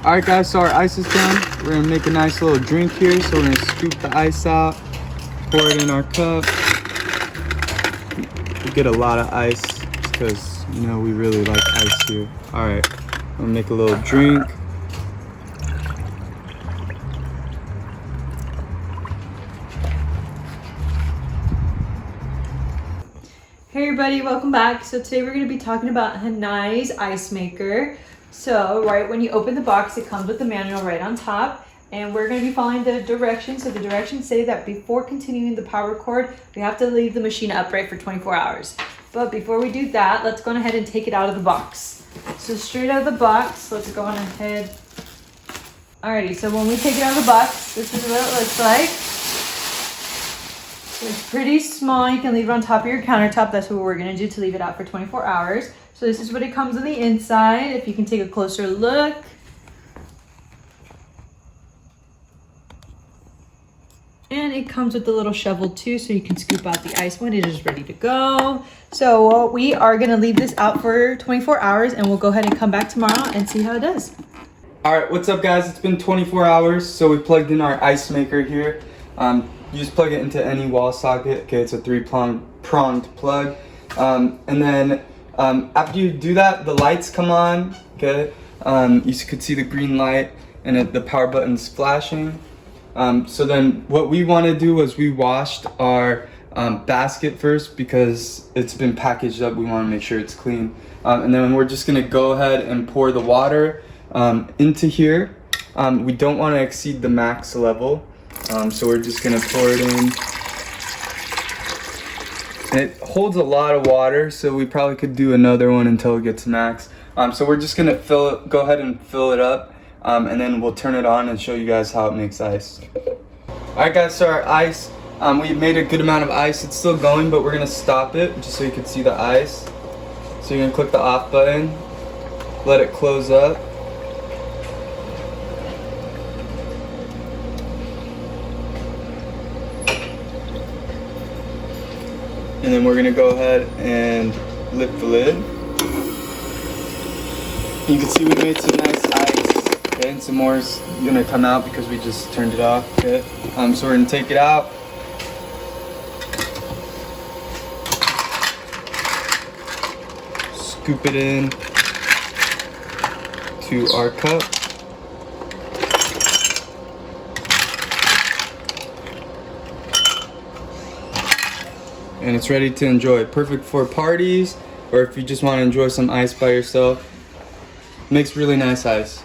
Alright guys, so our ice is done. We're gonna make a nice little drink here. So we're gonna scoop the ice out, pour it in our cup. We get a lot of ice because, you know, we really like ice here. Alright, I'm gonna make a little drink. Hey everybody, welcome back. So today we're going to be talking about WANAI's ice maker. So right when you open the box, it comes with the manual right on top, and we're going to be following the directions. So the directions say that before continuing the power cord, we have to leave the machine upright for 24 hours. But before we do that, let's go ahead and take it out of the box. So straight out of the box, let's go on ahead. Alrighty, so when we take it out of the box, this is what it looks like. It's pretty small. You can leave it on top of your countertop. That's what we're going to do to leave it out for 24 hours. So this is what it comes on the inside. If you can take a closer look. And it comes with the little shovel too, so you can scoop out the ice when it is ready to go. So we are going to leave this out for 24 hours, and we'll go ahead and come back tomorrow and see how it does. Alright, what's up guys? It's been 24 hours, so we plugged in our ice maker here. You just plug it into any wall socket. Okay, it's a three-pronged plug. And then after you do that, the lights come on. Okay, you could see the green light and the power button's flashing. So then what we want to do is we washed our basket first because it's been packaged up. We want to make sure it's clean. And then we're just going to go ahead and pour the water into here. We don't want to exceed the max level. So we're just gonna pour it in. And it holds a lot of water, so we probably could do another one until it gets max. So we're just gonna go ahead and fill it up, and then we'll turn it on and show you guys how it makes ice. Alright guys, so our ice, we made a good amount of ice. It's still going, but we're gonna stop it just so you can see the ice. So you're gonna click the off button, let it close up. And then we're gonna go ahead and lift the lid. You can see we made some nice ice, okay, and some more is gonna come out because we just turned it off, okay? So we're gonna take it out. Scoop it in to our cup. And it's ready to enjoy. Perfect for parties, or if you just want to enjoy some ice by yourself. Makes really nice ice.